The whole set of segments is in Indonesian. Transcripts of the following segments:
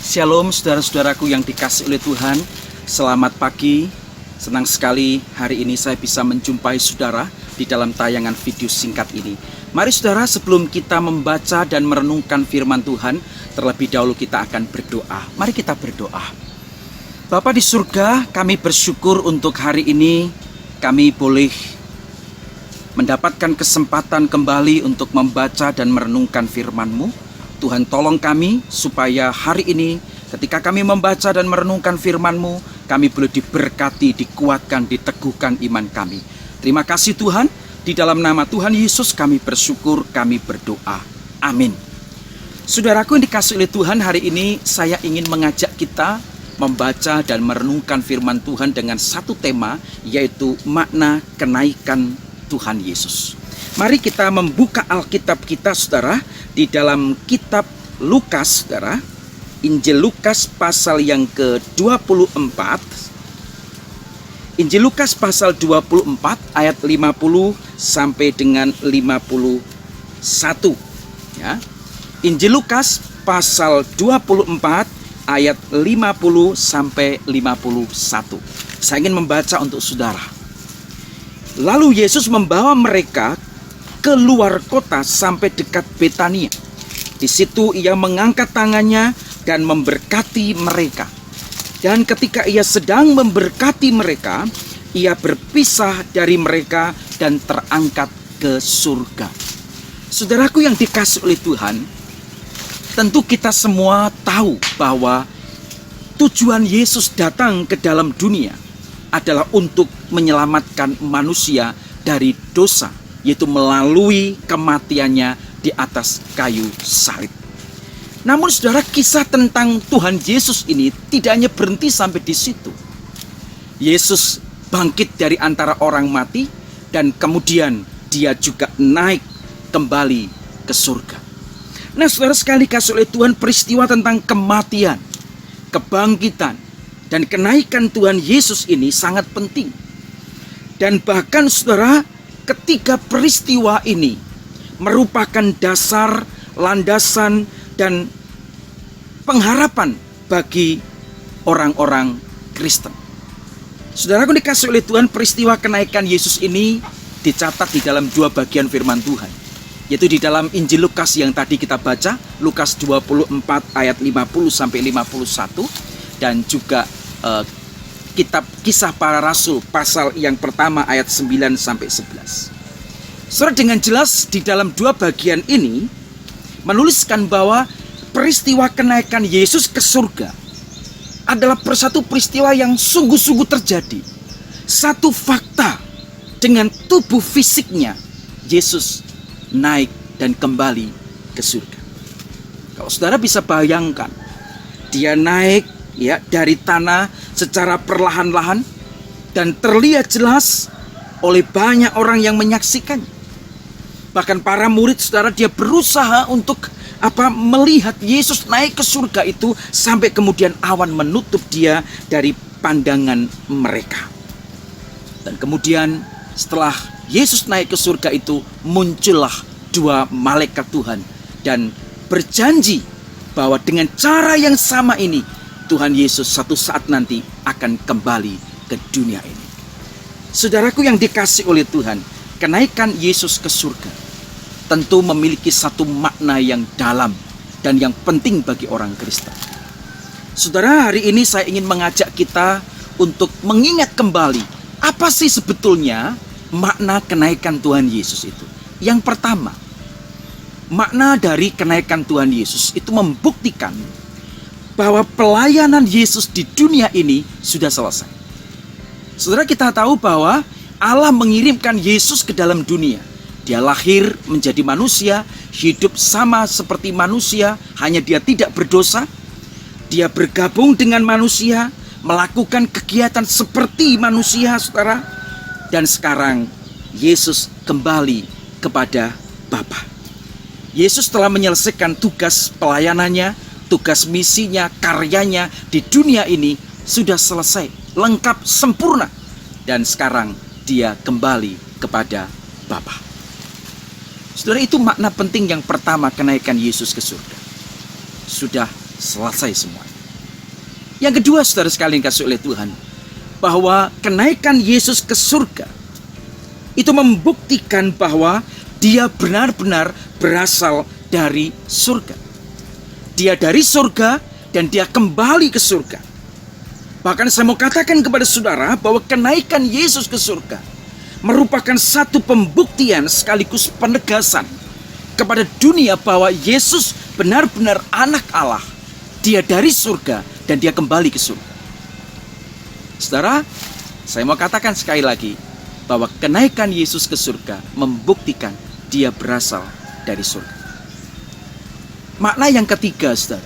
Shalom saudara-saudaraku yang dikasihi oleh Tuhan. Selamat pagi. Senang sekali hari ini saya bisa menjumpai saudara di dalam tayangan video singkat ini. Mari saudara, sebelum kita membaca dan merenungkan firman Tuhan, terlebih dahulu kita akan berdoa. Mari kita berdoa. Bapa di surga, kami bersyukur untuk hari ini kami boleh mendapatkan kesempatan kembali untuk membaca dan merenungkan firman-Mu. Tuhan, tolong kami supaya hari ini ketika kami membaca dan merenungkan firman-Mu, kami boleh diberkati, dikuatkan, diteguhkan iman kami. Terima kasih Tuhan, di dalam nama Tuhan Yesus kami bersyukur, kami berdoa. Amin. Saudaraku yang dikasihi oleh Tuhan, hari ini saya ingin mengajak kita membaca dan merenungkan firman Tuhan dengan satu tema, yaitu makna kenaikan Tuhan Yesus. Mari kita membuka Alkitab kita saudara, di dalam kitab Lukas saudara, Injil Lukas pasal yang ke-24. Injil Lukas pasal 24 ayat 50 sampai dengan 51 ya. Injil Lukas pasal 24 ayat 50 sampai 51. Saya ingin membaca untuk saudara. Lalu Yesus membawa mereka keluar kota sampai dekat Betania. Di situ ia mengangkat tangannya dan memberkati mereka. Dan ketika ia sedang memberkati mereka, ia berpisah dari mereka dan terangkat ke surga. Saudaraku yang dikasihi oleh Tuhan, tentu kita semua tahu bahwa tujuan Yesus datang ke dalam dunia adalah untuk menyelamatkan manusia dari dosa, yaitu melalui kematiannya di atas kayu salib. Namun saudara, kisah tentang Tuhan Yesus ini tidak hanya berhenti sampai di situ. Yesus bangkit dari antara orang mati dan kemudian dia juga naik kembali ke surga. Nah saudara sekali kasih oleh Tuhan, peristiwa tentang kematian, kebangkitan, dan kenaikan Tuhan Yesus ini sangat penting. Dan bahkan saudara, ketiga peristiwa ini merupakan dasar, landasan, dan pengharapan bagi orang-orang Kristen. Saudaraku dikasihi oleh Tuhan, peristiwa kenaikan Yesus ini dicatat di dalam dua bagian firman Tuhan, yaitu di dalam Injil Lukas yang tadi kita baca, Lukas 24 ayat 50 sampai 51, dan juga kitab Kisah Para Rasul pasal yang pertama ayat 9 sampai 11. Saudara, dengan jelas di dalam dua bagian ini menuliskan bahwa peristiwa kenaikan Yesus ke surga adalah satu peristiwa yang sungguh-sungguh terjadi. Satu fakta, dengan tubuh fisiknya Yesus naik dan kembali ke surga. Kalau saudara bisa bayangkan, dia naik ya dari tanah secara perlahan-lahan dan terlihat jelas oleh banyak orang yang menyaksikannya. Bahkan para murid saudara, dia berusaha untuk melihat Yesus naik ke surga itu sampai kemudian awan menutup dia dari pandangan mereka. Dan kemudian setelah Yesus naik ke surga itu, muncullah dua malaikat Tuhan dan berjanji bahwa dengan cara yang sama ini Tuhan Yesus satu saat nanti akan kembali ke dunia ini. Saudaraku yang dikasihi oleh Tuhan, kenaikan Yesus ke surga tentu memiliki satu makna yang dalam dan yang penting bagi orang Kristen. Saudara, hari ini saya ingin mengajak kita untuk mengingat kembali apa sih sebetulnya makna kenaikan Tuhan Yesus itu. Yang pertama, makna dari kenaikan Tuhan Yesus itu membuktikan bahwa pelayanan Yesus di dunia ini sudah selesai. Saudara, kita tahu bahwa Allah mengirimkan Yesus ke dalam dunia. Dia lahir menjadi manusia, hidup sama seperti manusia, hanya dia tidak berdosa. Dia bergabung dengan manusia, melakukan kegiatan seperti manusia, saudara. Dan sekarang Yesus kembali kepada Bapa. Yesus telah menyelesaikan tugas pelayanannya, tugas misinya, karyanya di dunia ini sudah selesai, lengkap, sempurna. Dan sekarang dia kembali kepada Bapa. Saudara, itu makna penting yang pertama kenaikan Yesus ke surga. Sudah selesai semuanya. Yang kedua, saudara sekalian kasih oleh Tuhan, bahwa kenaikan Yesus ke surga itu membuktikan bahwa dia benar-benar berasal dari surga. Dia dari surga dan dia kembali ke surga. Bahkan saya mau katakan kepada saudara bahwa kenaikan Yesus ke surga merupakan satu pembuktian sekaligus penegasan kepada dunia bahwa Yesus benar-benar anak Allah. Dia dari surga dan dia kembali ke surga. Saudara, saya mau katakan sekali lagi bahwa kenaikan Yesus ke surga membuktikan dia berasal dari surga. Makna yang ketiga, saudara.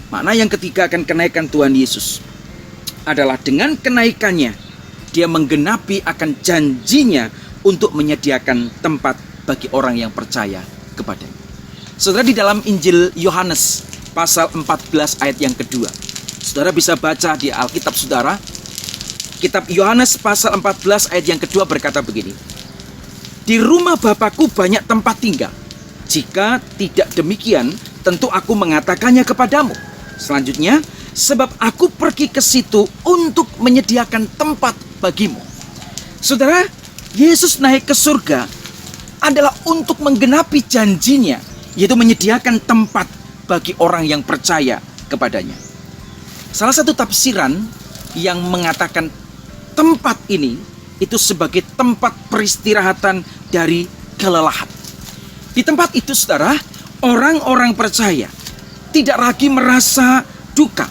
Makna yang ketiga akan kenaikan Tuhan Yesus adalah dengan kenaikannya dia menggenapi akan janjinya untuk menyediakan tempat bagi orang yang percaya kepadanya. Saudara, di dalam Injil Yohanes pasal 14 ayat yang kedua, saudara bisa baca di Alkitab saudara. Kitab Yohanes pasal 14 ayat yang kedua berkata begini: di rumah Bapakku banyak tempat tinggal. Jika tidak demikian, tentu aku mengatakannya kepadamu. Selanjutnya, sebab aku pergi ke situ untuk menyediakan tempat bagimu. Saudara, Yesus naik ke surga adalah untuk menggenapi janjinya, yaitu menyediakan tempat bagi orang yang percaya kepadanya. Salah satu tafsiran yang mengatakan tempat ini itu sebagai tempat peristirahatan dari kelelahan. Di tempat itu, saudara, orang-orang percaya tidak lagi merasa duka,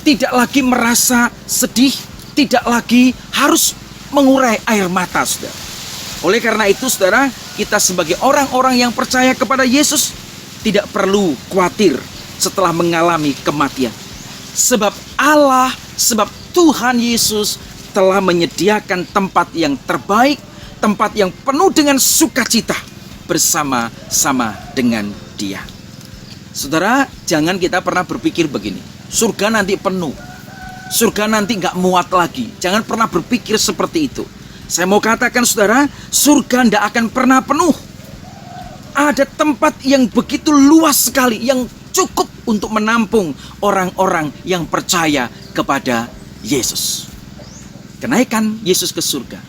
tidak lagi merasa sedih, tidak lagi harus mengurai air mata, saudara. Oleh karena itu, saudara, kita sebagai orang-orang yang percaya kepada Yesus tidak perlu khawatir setelah mengalami kematian. Sebab Allah, sebab Tuhan Yesus telah menyediakan tempat yang terbaik, tempat yang penuh dengan sukacita bersama-sama dengan Dia. Saudara, jangan kita pernah berpikir begini, surga nanti penuh, surga nanti nggak muat lagi. Jangan pernah berpikir seperti itu. Saya mau katakan, saudara, surga tidak akan pernah penuh. Ada tempat yang begitu luas sekali, yang cukup untuk menampung orang-orang yang percaya kepada Yesus. Kenaikan Yesus ke surga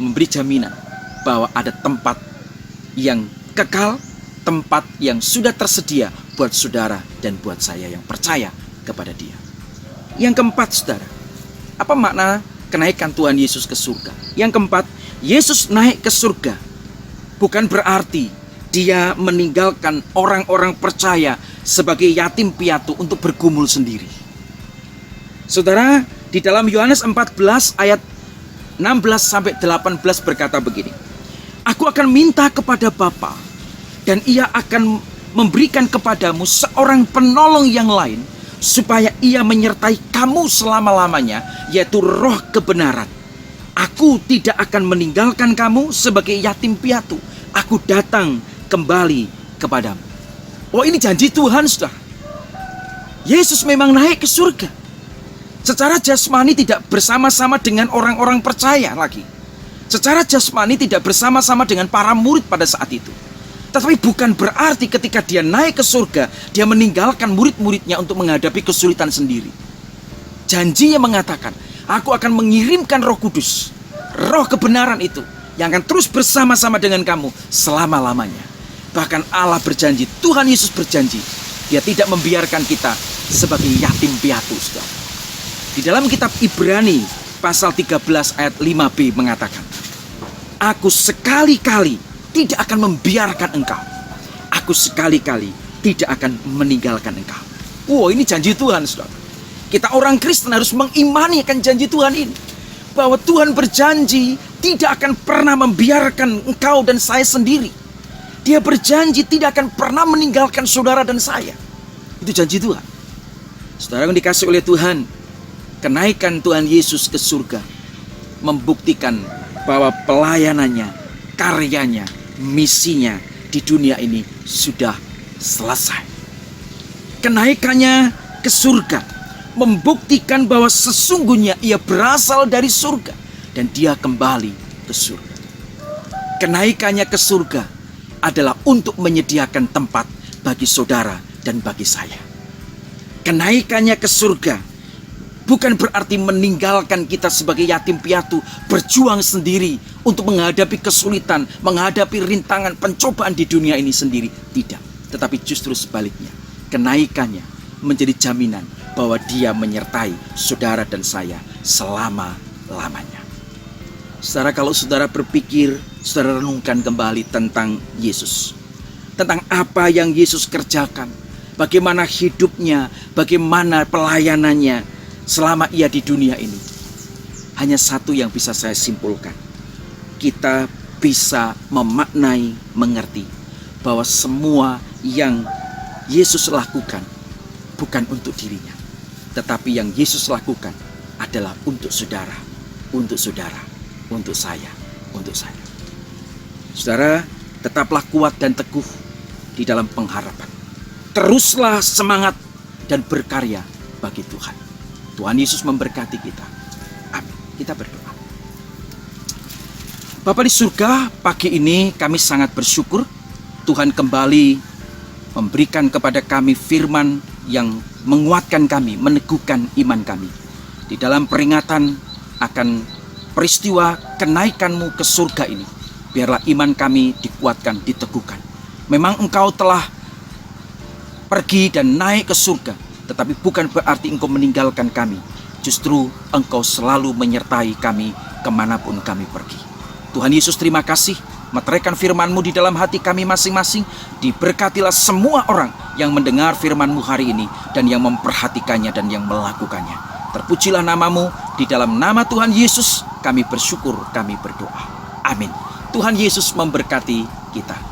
memberi jaminan bahwa ada tempat yang kekal, tempat yang sudah tersedia buat saudara dan buat saya yang percaya kepada Dia. Yang keempat, saudara, apa makna kenaikan Tuhan Yesus ke surga? Yang keempat, Yesus naik ke surga bukan berarti Dia meninggalkan orang-orang percaya sebagai yatim piatu untuk bergumul sendiri. Saudara, di dalam Yohanes 14 ayat 16-18 berkata begini: aku akan minta kepada Bapa, dan Ia akan memberikan kepadamu seorang penolong yang lain, supaya Ia menyertai kamu selama-lamanya, yaitu Roh kebenaran. Aku tidak akan meninggalkan kamu sebagai yatim piatu. Aku datang kembali kepadamu. Oh, ini janji Tuhan, saudara. Yesus memang naik ke surga. Secara jasmani tidak bersama-sama dengan orang-orang percaya lagi. Secara jasmani tidak bersama-sama dengan para murid pada saat itu. Tetapi bukan berarti ketika Dia naik ke surga, Dia meninggalkan murid-muridnya untuk menghadapi kesulitan sendiri. Janjinya mengatakan, aku akan mengirimkan Roh Kudus, Roh kebenaran itu, yang akan terus bersama-sama dengan kamu selama-lamanya. Bahkan Allah berjanji, Tuhan Yesus berjanji, Dia tidak membiarkan kita sebagai yatim piatu, saudara. Di dalam kitab Ibrani pasal 13 ayat 5b mengatakan, aku sekali-kali tidak akan membiarkan engkau. Aku sekali-kali tidak akan meninggalkan engkau. Wow, ini janji Tuhan, saudara. Kita orang Kristen harus mengimani akan janji Tuhan ini. Bahwa Tuhan berjanji tidak akan pernah membiarkan engkau dan saya sendiri. Dia berjanji tidak akan pernah meninggalkan saudara dan saya. Itu janji Tuhan. Saudara yang dikasih oleh Tuhan, kenaikan Tuhan Yesus ke surga membuktikan bahwa pelayanannya, karyanya, misinya di dunia ini sudah selesai. Kenaikannya ke surga membuktikan bahwa sesungguhnya Ia berasal dari surga dan Dia kembali ke surga. Kenaikannya ke surga adalah untuk menyediakan tempat bagi saudara dan bagi saya. Kenaikannya ke surga Bukan berarti meninggalkan kita sebagai yatim piatu, berjuang sendiri untuk menghadapi kesulitan, menghadapi rintangan, pencobaan di dunia ini sendiri. Tidak, tetapi justru sebaliknya. Kenaikannya menjadi jaminan bahwa Dia menyertai saudara dan saya selama-lamanya. Saudara, kalau saudara berpikir, saudara renungkan kembali tentang Yesus. Tentang apa yang Yesus kerjakan. Bagaimana hidupnya, bagaimana pelayanannya selama ia di dunia ini. Hanya satu yang bisa saya simpulkan. Kita bisa memaknai, mengerti bahwa semua yang Yesus lakukan bukan untuk dirinya, tetapi yang Yesus lakukan adalah untuk saudara, untuk saudara, untuk saya, untuk saya. Saudara, tetaplah kuat dan teguh di dalam pengharapan. Teruslah semangat dan berkarya bagi Tuhan. Tuhan Yesus memberkati kita. Amin. Kita berdoa. Bapa di surga, pagi ini kami sangat bersyukur Tuhan kembali memberikan kepada kami firman yang menguatkan kami, meneguhkan iman kami. Di dalam peringatan akan peristiwa kenaikan-Mu ke surga ini, biarlah iman kami dikuatkan, diteguhkan. Memang Engkau telah pergi dan naik ke surga, tetapi bukan berarti Engkau meninggalkan kami. Justru Engkau selalu menyertai kami kemanapun kami pergi. Tuhan Yesus, terima kasih. Meteraikan firman-Mu di dalam hati kami masing-masing. Diberkatilah semua orang yang mendengar firman-Mu hari ini dan yang memperhatikannya dan yang melakukannya. Terpujilah nama-Mu. Di dalam nama Tuhan Yesus kami bersyukur, kami berdoa. Amin. Tuhan Yesus memberkati kita.